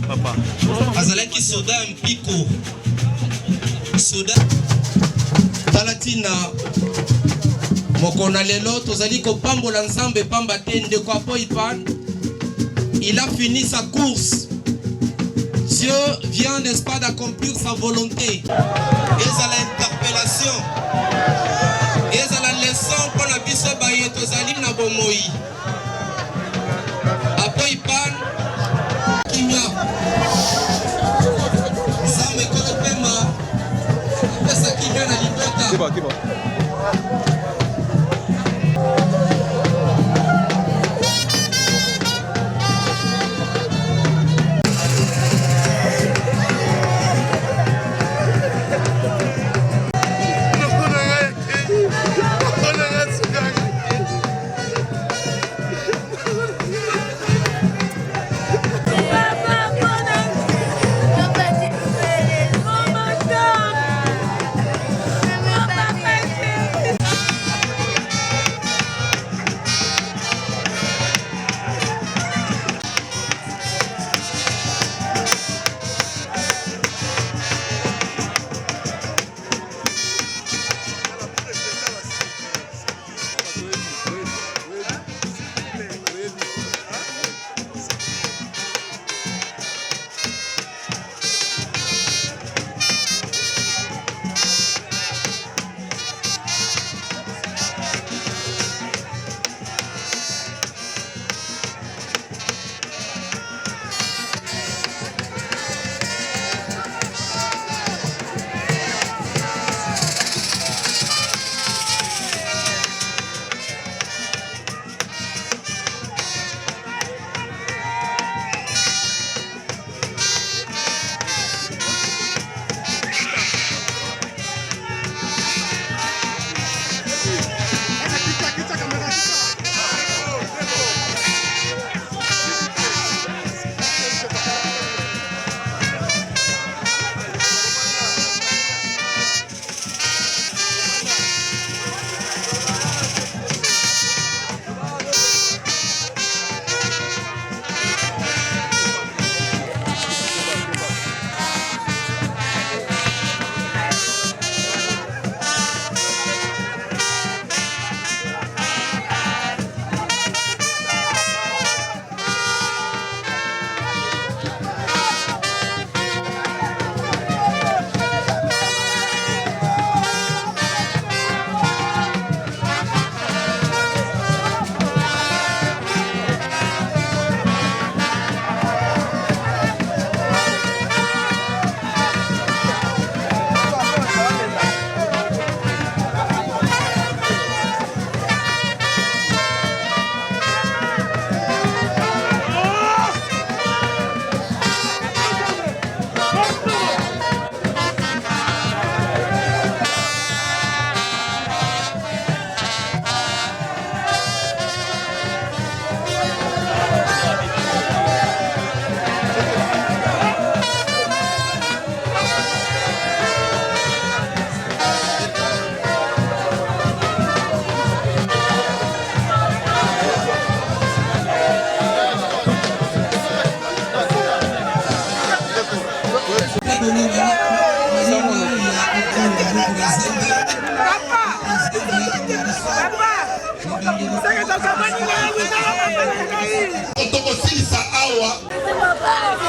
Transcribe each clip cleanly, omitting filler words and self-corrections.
Papa. Azalaki soda mpiko. Soda Talatina Mokona lelo tozali kopambola nzambe pamba tende kwa Poipan. Il a fini sa course. Dieu vient, n'est-ce pas, d'accomplir sa volonté. Et à l'interpellation. Et à la leçon pour la biso baye tozali na bomoi. A Poipan Kimia. Nzambe kono pema. Pesa Kimia na libota. C'est bon.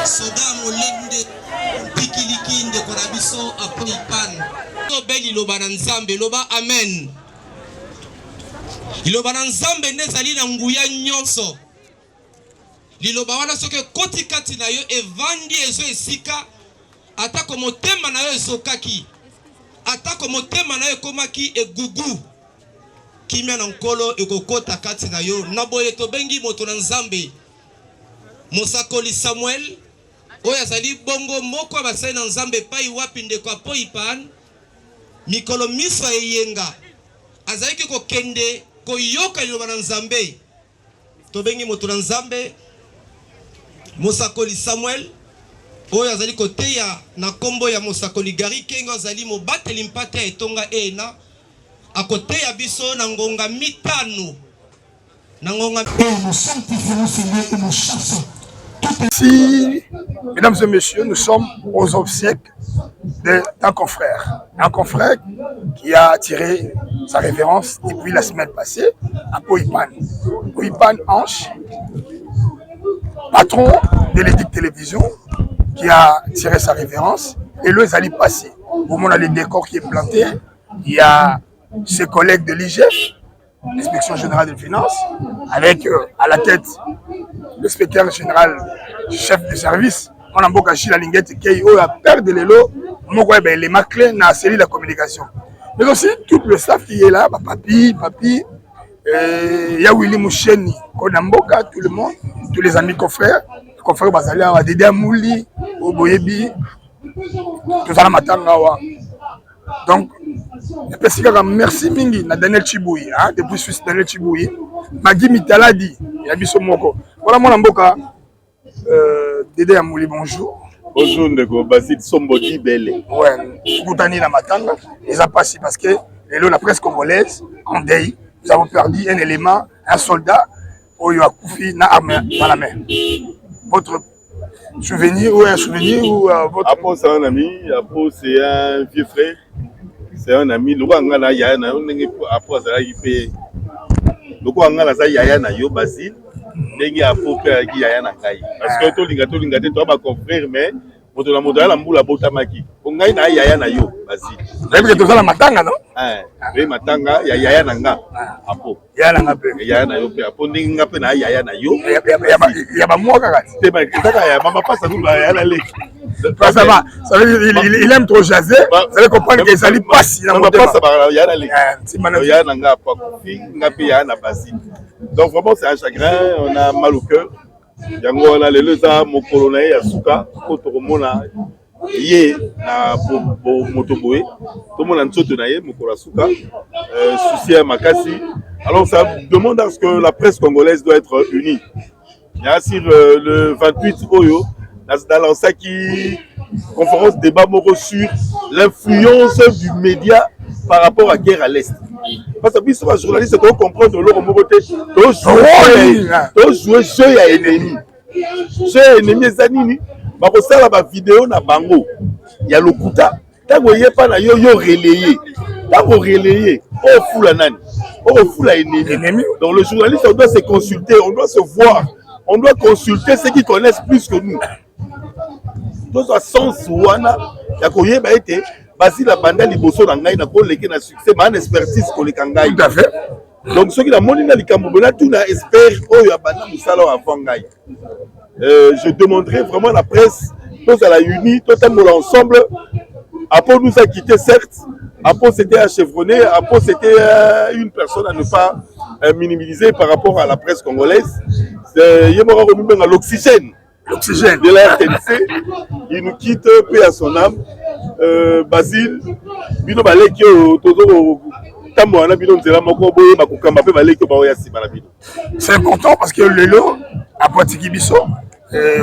Soda molende pikilikinde kona biso a Poipan. To beli loba na nzambe loba amen. Liloba na nzambe nezali na nguya nyonso. Liloba wana soke koti kati na yo evandi ezo esika atako motema na yo ezokaki. Atako motema na yo komaki egugu. Kimia na nkolo ekokota kati na yo. Naboye to bengi moto na nzambe. Mosakoli Samuel oyo azali bongo moko basali na nzambe pai wapi ndeko a Poipan mikolo miso eyenga azalaki kokende koyoka liloba na nzambe to bengi moto na nzambe Mosakoli Samuel oyo azali koteya na kombo ya Mosakoli Gari Kengo azali mobateli mpate etonga ena akoteya biso na ngonga mitano na ngonga nous sanctifions Seigneur et nous chassons Si, mesdames et messieurs, nous sommes aux obsèques d'un confrère. Un confrère qui a tiré sa révérence depuis la semaine passée à Poipan. Poipan Anche, patron de l'Édic Télévision, qui a tiré sa révérence. Et le Zali passé. Au moment où le décor qui est planté, il y a ses collègues de l'IGF, l'Inspection Générale des Finances, avec à la tête le secrétaire général, chef de service, on a beaucoup la linguette qui a perdu les lots, les clés dans la cellule de communication. Mais aussi tout le staff qui est là, papi, il y a Willy Moucheni, Konamboka, tout le monde, tous les amis confrères Bazalia, Dédé Mouli, Oboyebi, tout ça Matangawa. Donc, merci Mingi, na Daniel Chiboui, depuis Suisse Daniel Chiboui, Magui Mitaladi, Yabiso Moko. Voilà mon amboka, Dédé Amouli, bonjour. Bonjour, Ndeko, Basile Sombodi Bele. Ouais, Koutani la Matanga, ils ont passé parce que la presse congolaise, en Dei, nous avons perdu un élément, un soldat, où il y a Koufi na arme dans la main. Votre souvenir ou un souvenir ou votre... Après, c'est un ami, après, c'est un vieux frère. C'est un ami, le roi Angana Yana, après ça, il fait. Le roi Angana Yana Yo Basile, il y a pour faire Yana Kai. Parce que tout le monde a un confrère, mais pour la modèle, la moula botamaki. On a Yana Yo Basile. Vous avez vu que la matanga, non? Oui, matanga, il y a Yana Apo. Yana Yana Yo, Apo Ninga Pena Yana Yo. Il y a pas moi, c'est pas que maman passe à nous, elle ça va, ça veut dire il aime trop jaser, vous allez comprendre que ça lui passe. Donc vraiment c'est un chagrin, on a mal au cœur. On a les leza mon colonel Asuka, contre Romona, yé na motoboé, tout le monde a nsoto na yé mon colonel Asuka, souci à Makasi. Alors ça demande à ce que la presse congolaise doit être unie. Il y a sur le 28 Oyo. Dans l'ansaki conférence débat moro sur l'influence du média par rapport à la guerre à l'Est. Parce que si les journalistes doivent comprendre leur mobilité, doivent jouer jeu à ennemi. Jeu à ennemi, Zanini, bah pour ça la vidéo na bango, il y a le kuta. Tant que y a pas na yo relayé, tant que relayé, oh fou la nani, oh fou la ennemi. Donc le journaliste on doit se consulter, on doit se voir, on doit consulter ceux qui connaissent plus que nous. Dans un sens wana ya koyeba ete basi la banda liboso na ngai na ko leki na succès ma expertise ko lekangai tout à fait. Donc ceux qui la moni na likambo bona tout na espère oyo ya banda musala avant ngai. Je demanderai vraiment la presse tous à la unie totalement ensemble. Apo nous a quitté certes, Apo c'était un chevronné, Apo c'était une personne à ne pas minimiser par rapport à la presse congolaise. Yemora remis à l'oxygène de la RTNC, il nous quitte, paix à son âme. Basile, Bino Balekio, Todo, Tamoana, Bino Nzela Moko, Boye, Makukama, Balekio, Baoyasi, Malabino. C'est important parce que le lot, à Poitiki Bisso,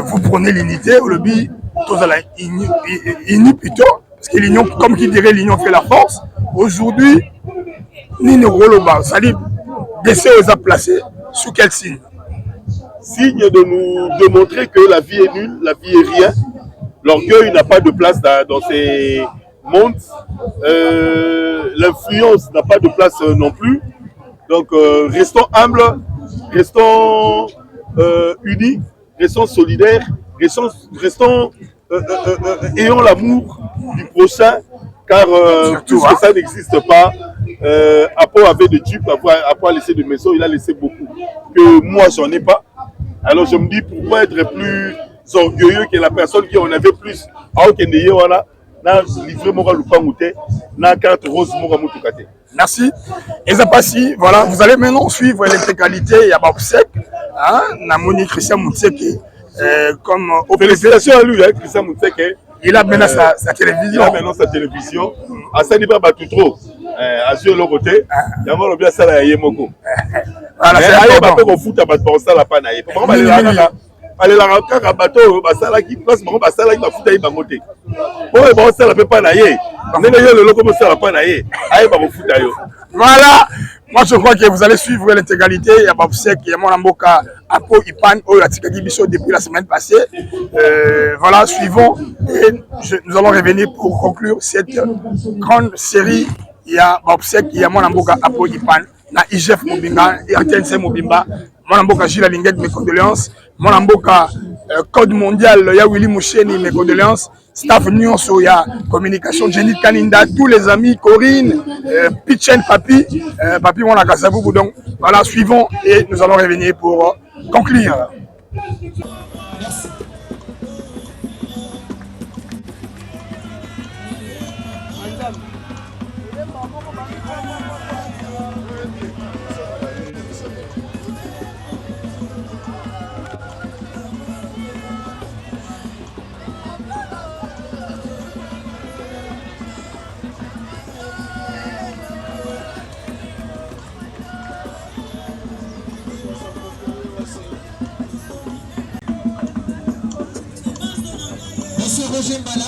vous prenez l'unité, le but, tous à la uni plutôt, parce que l'union, comme qui dirait, l'union fait la force. Aujourd'hui, Nino Roloba, ça dit, décès aux a placés, sous quel signe? Signe de nous démontrer que la vie est nulle, la vie est rien. L'orgueil n'a pas de place dans ces mondes. L'influence n'a pas de place non plus. Donc restons humbles, restons unis, restons solidaires, restons ayons l'amour du prochain, car tout que ça n'existe pas. Apo avait de tubes, Apo a laissé de maisons, il a laissé beaucoup. Que moi j'en ai pas. Alors je me dis pourquoi être plus orgueilleux que la personne qui en avait plus. Merci. Et ça passe, voilà, vous allez maintenant suivre l'intégralité. Il y a Babsek, Namoni Christian Moutseke, comme félicitations à lui, Christian Moutseke. Il a maintenant sa télévision. Il a maintenant sa télévision. À ça, il va battre trop. À sur le côté, il y a un bien ça là, il y a Moko. Voilà, c'est un peu foot à battre ça là, pas naïf. Pourquoi aller la rencontre à bateau, ça là qui passe, ça là qui va foutre à Ibamote. Bon, ça là peut pas naïf. On est le loco, ça là pas naïf. Aïe, va foutre à yo. Voilà. Moi, je crois que vous allez suivre l'intégralité. Il y a Babsek, il y a mon amboka, Apo Ipan, Oyatikagi Bisso depuis la semaine passée. Voilà, suivons. Et nous allons revenir pour conclure cette grande série. Il y a Babsek, il y a mon amboka, Apo Ipan, na IGF Mobimba, RTNC Mobimba, mon amboka Gilles Linguet, mes condoléances. Mon amboka Code Mondial, il y a Willy Moucheni, mes condoléances. Staff Nyonso, il y a communication, Jenny Kaninda, tous les amis, Corinne, Pichen, Papi, Papi mon Akasabou. Donc voilà, suivons et nous allons revenir pour conclure. Monsieur Roger Mbala.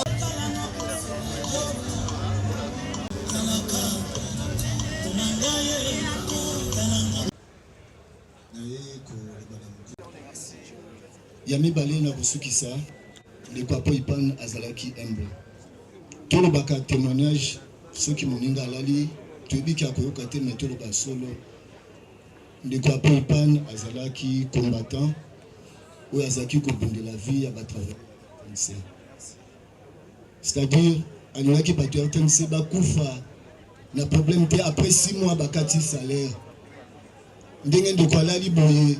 Yami Balé na Bosukisa, le papa Ipan Azalaki humble. Tout le baka témoignage, ceux qui m'ont dit Alali, tu dis qu'il y a côté mais tout le bas solo. Le papa Ipan Azalaki combattant, ou Azaki Kobunde la vie à Batrava. C'est-à-dire, Anouaki Batuerten Seba Koufa, n'a problème après 6 mois bakati salaire. Ndenge de quoi la liboye.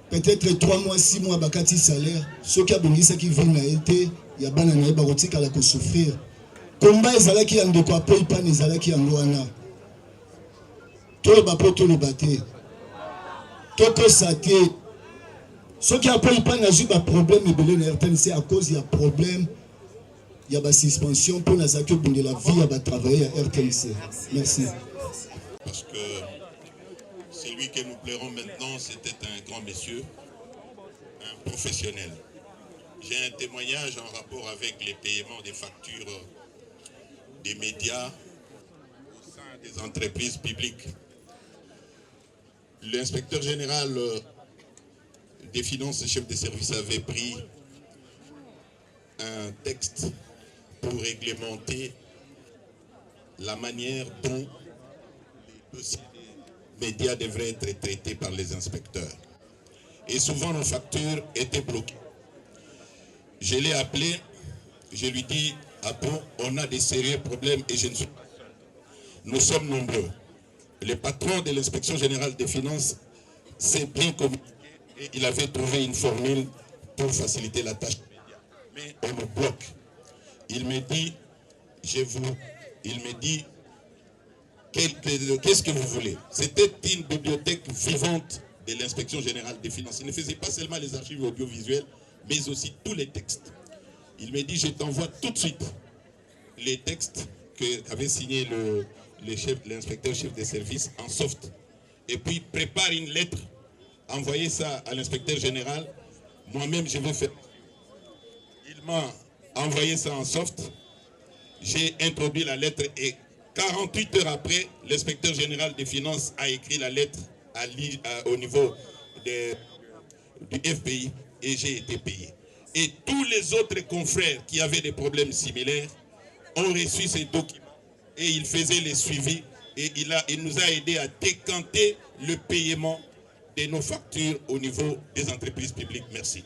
Peut-être 3 mois, 6 mois bakati salaire. Ceux qui a béni, ceux qui viennent à été, il y a ban à barotique à la souffrir. Combat ezalaki en de quoi peu pas ezalaki en loana. Tout le bapo, tout le baté. Tout saté. Ceux qui appellent pas n'a pas de problème, mais c'est à cause il y a problème. Il y a des suspensions pour les accueils de la vie, il y a travailler à RTNC. Merci. Parce que celui que nous plairons maintenant, c'était un grand monsieur, un professionnel. J'ai un témoignage en rapport avec les paiements des factures des médias au sein des entreprises publiques. L'inspecteur général des finances et chef de service avait pris un texte pour réglementer la manière dont les dossiers des médias devraient être traités par les inspecteurs. Et souvent nos factures étaient bloquées. Je l'ai appelé, je lui dis, Apo, on a des sérieux problèmes et je ne suis pas seul. Nous sommes nombreux. Le patron de l'inspection générale des finances s'est bien communiqué et il avait trouvé une formule pour faciliter la tâche des médias. Mais on me bloque. Il me dit, qu'est-ce que vous voulez? C'était une bibliothèque vivante de l'inspection générale des finances. Il ne faisait pas seulement les archives audiovisuelles, mais aussi tous les textes. Il me dit, je t'envoie tout de suite les textes qu'avait signé l'inspecteur chef des services en soft. Et puis prépare une lettre, envoyez ça à l'inspecteur général. Moi-même, je vais faire. Il m'a envoyé ça en soft. J'ai introduit la lettre et 48 heures après, l'inspecteur général des finances a écrit la lettre au niveau du FPI et j'ai été payé. Et tous les autres confrères qui avaient des problèmes similaires ont reçu ces documents et il faisait les suivis et il nous a aidé à décanter le paiement de nos factures au niveau des entreprises publiques. Merci.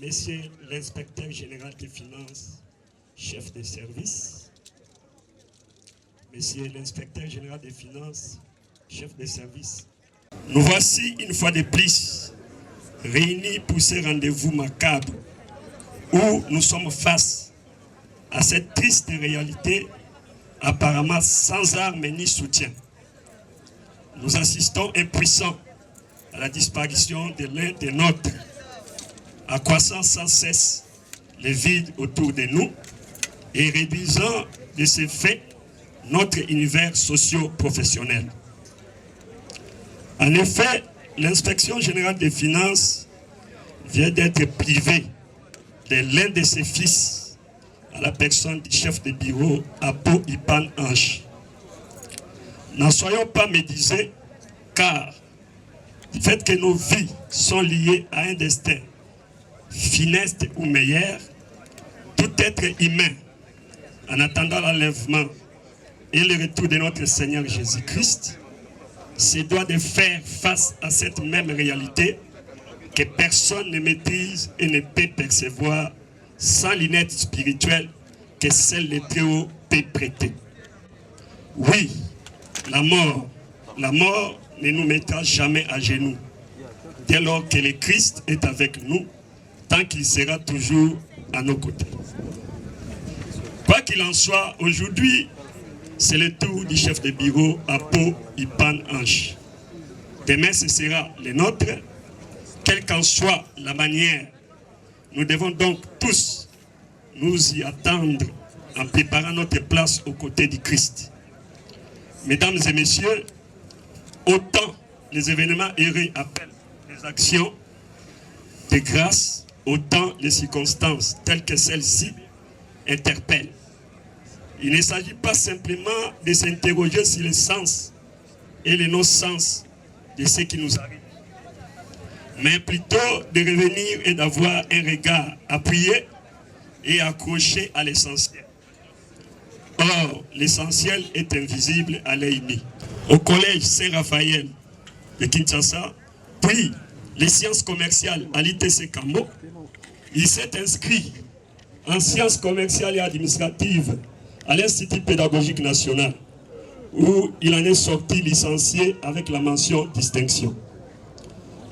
Monsieur l'inspecteur général des finances, chef de service. Monsieur l'inspecteur général des finances, chef de service. Nous voici une fois de plus réunis pour ce rendez-vous macabre où nous sommes face à cette triste réalité apparemment sans armes ni soutien. Nous assistons impuissants à la disparition de l'un des nôtres, accroissant sans cesse le vide autour de nous et réduisant de ce fait notre univers socio-professionnel. En effet, l'inspection générale des finances vient d'être privée de l'un de ses fils à la personne du chef de bureau Apo Ipan Ange. N'en soyons pas médisés, car du fait que nos vies sont liées à un destin funeste ou meilleur, tout être humain, en attendant l'enlèvement et le retour de notre Seigneur Jésus-Christ, se doit de faire face à cette même réalité que personne ne maîtrise et ne peut percevoir sans lunettes spirituelles que celle le Très-Haut peut prêter. Oui, la mort ne nous mettra jamais à genoux, dès lors que le Christ est avec nous, tant qu'il sera toujours à nos côtés. Quoi qu'il en soit, aujourd'hui, c'est le tour du chef de bureau Apo Ipan Anche. Demain, ce sera le nôtre. Quelle qu'en soit la manière, nous devons donc tous nous y attendre en préparant notre place aux côtés du Christ. Mesdames et messieurs, autant les événements heureux appellent des actions de grâce, autant les circonstances telles que celles-ci interpellent. Il ne s'agit pas simplement de s'interroger sur le sens et le non-sens de ce qui nous arrive, mais plutôt de revenir et d'avoir un regard appuyé et accroché à l'essentiel. Or, l'essentiel est invisible à l'œil nu. Au collège Saint-Raphaël de Kinshasa, puis les sciences commerciales à l'ITC Cambo, il s'est inscrit en sciences commerciales et administratives à l'Institut pédagogique national, où il en est sorti licencié avec la mention distinction.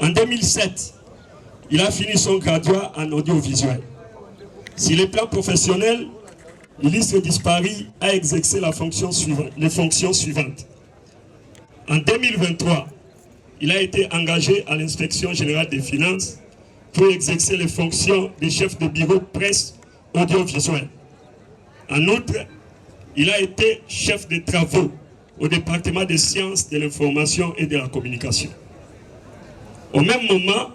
En 2007, il a fini son graduat en audiovisuel. Sur le plan professionnel, l'illustre disparu a exercé les fonctions suivantes. En 2023, il a été engagé à l'Inspection générale des finances pour exercer les fonctions de chef de bureau presse audiovisuelle. En outre, il a été chef de travaux au département des sciences de l'information et de la communication. Au même moment,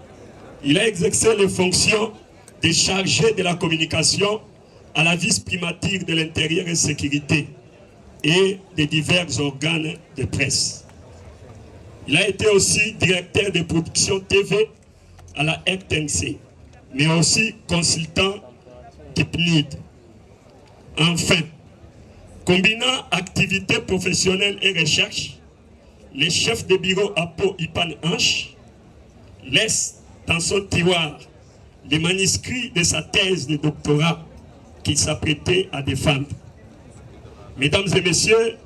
il a exercé les fonctions de chargé de la communication à la vice-primature de l'intérieur et sécurité et de divers organes de presse. Il a été aussi directeur de production TV à la RTNC, mais aussi consultant du PNID. Enfin, combinant activités professionnelles et recherche, le chef de bureau Apo Ipan Anche laisse dans son tiroir les manuscrits de sa thèse de doctorat qu'il s'apprêtait à défendre. Mesdames et messieurs,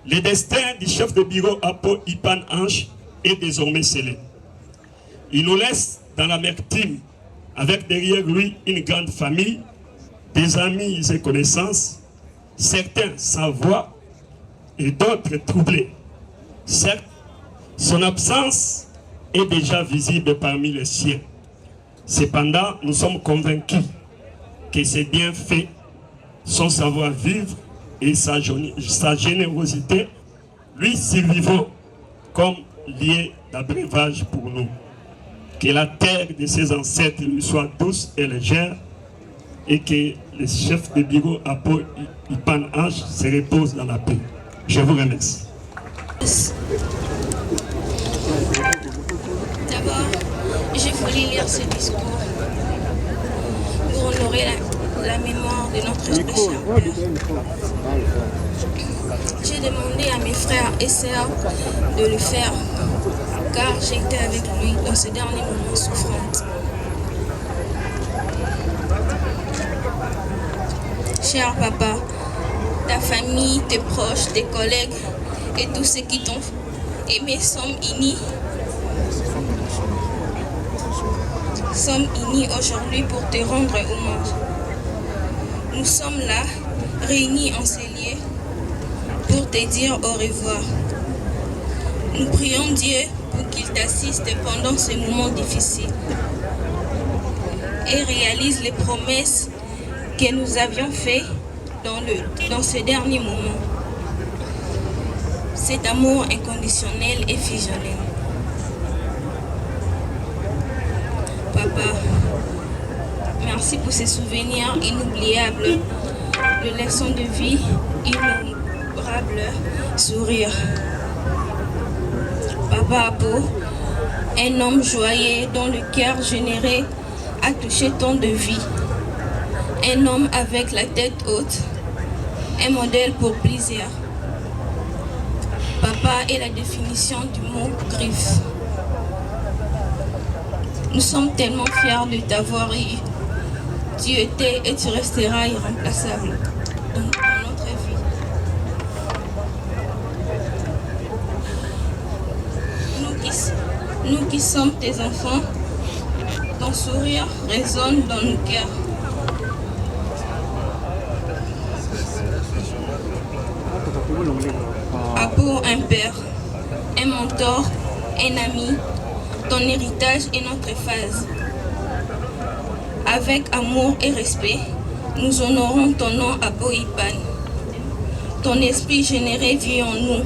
le destin du chef de bureau Apo Ipan Anche est désormais scellé. Il nous laisse dans l'amertume, avec derrière lui une grande famille, des amis et connaissances, certains sans voix et d'autres troublés. Certes, son absence est déjà visible parmi les siens. Cependant, nous sommes convaincus que ses bienfaits, son savoir-vivre et sa générosité lui survivront comme liés d'abréuvage pour nous. Que la terre de ses ancêtres lui soit douce et légère et que le chef de bureau Apo Ipan Anche se repose dans la paix. Je vous remercie. D'abord, je voulais lire ce discours pour honorer la mémoire de notre spécial. J'ai demandé à mes frères et sœurs de le faire, car j'étais avec lui dans ce dernier moment souffrant. Cher papa, ta famille, tes proches, tes collègues et tous ceux qui t'ont aimé sommes unis aujourd'hui pour te rendre hommage. Nous sommes là, réunis en ces lieux, pour te dire au revoir. Nous prions Dieu pour qu'il t'assiste pendant ces moments difficiles et réalise les promesses que nous avions faites dans ce dernier moment. Cet amour inconditionnel et fusionnel. Papa, merci pour ces souvenirs inoubliables, de leçons de vie, innombrables sourires. Papa Abo, un homme joyeux dont le cœur généré a touché tant de vie. Un homme avec la tête haute, un modèle pour plusieurs. Papa est la définition du mot griffe. Nous sommes tellement fiers de t'avoir eu. Tu étais et tu resteras irremplaçable dans notre vie. Nous qui sommes tes enfants, ton sourire résonne dans nos cœurs. Abo, un père, un mentor, un ami, ton héritage est notre phase. Avec amour et respect, nous honorons ton nom Abo Ipan. Ton esprit généré vit en nous.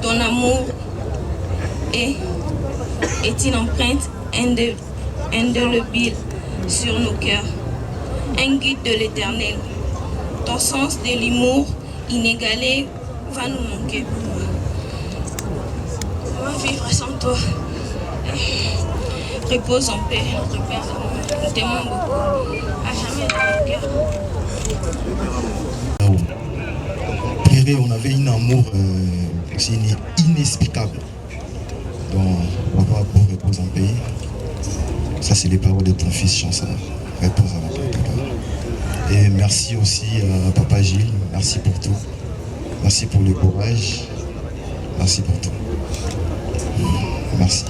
Ton amour est une empreinte indélébile sur nos cœurs. Un guide de l'éternel. Ton sens de l'humour inégalé va nous manquer. Comment vivre sans toi? Repose en paix, notre Père. Nous t'aimons beaucoup. À jamais dans nos cœurs. Préré, on avait un amour inexplicable. Donc, papa pour repose en paix. Ça, c'est les paroles de ton fils Chancel. Repose en paix, papa. Et merci aussi à papa Gilles. Merci pour tout. Merci pour le courage. Merci pour tout. Merci.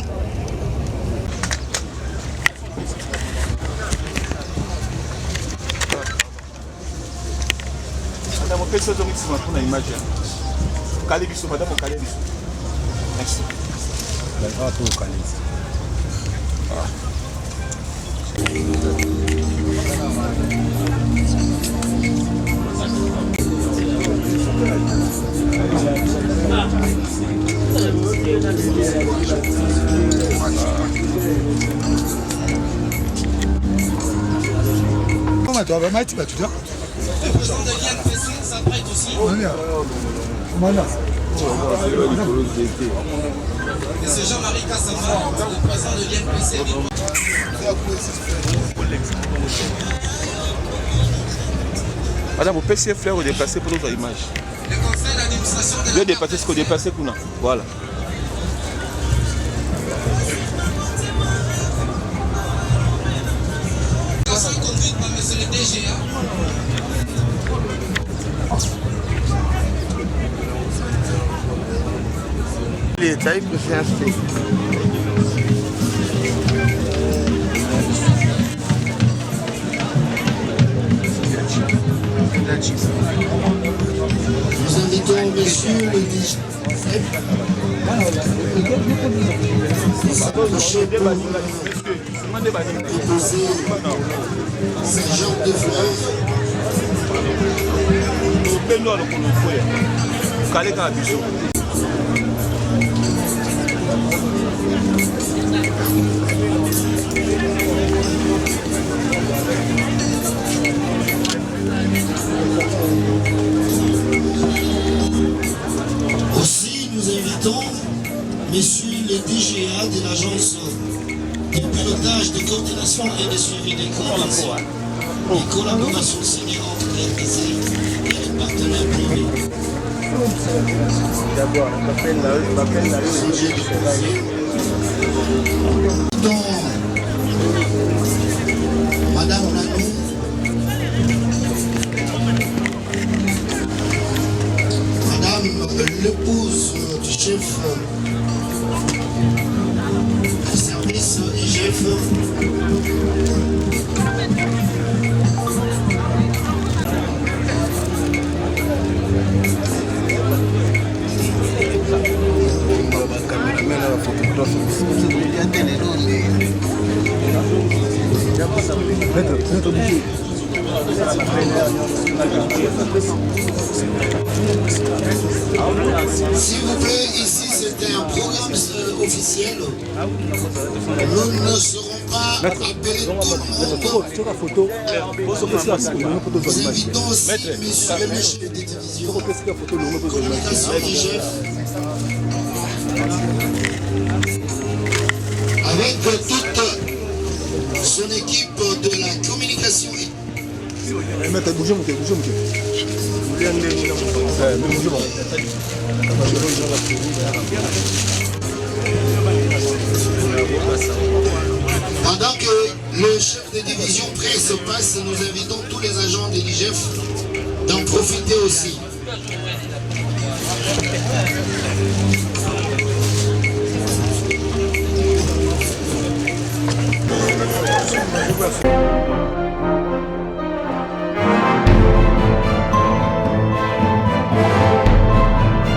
Madame, on peut se donner pour une image. Calibiso, madame, au Calibiso. Merci. La drapeau au Calibiso. Comment tu vas mettre tout ça? Le président de l'INPC s'apprête aussi. Et c'est Jean-Marie Kassama, le président de l'INPC. Madame, au PCF frère, vous déplacez pour notre image. Le conseil d'administration de Vous déplacez ce qu'on déplace qu'on a. Voilà. la conduite par monsieur le DGA. L'État est préféré. Nous invitons monsieur le DG. Déposer ces genres de fleurs. Aussi, nous invitons messieurs les DGA de l'agence de pilotage, de coordination et de suivi des conventions et collaboration signée entre RDC et les partenaires privés. Donc, Madame Nanou, Madame l'épouse du chef du service IGF, s'il vous plaît, ici c'était un programme officiel. Nous ne serons pas appelés tout le monde. Nous invitons aussi messieurs les chefs de division, communication IGF. avec toute son équipe de la communication. Pendant que le chef de division presse passe, nous invitons tous les agents de l'IGF d'en profiter aussi.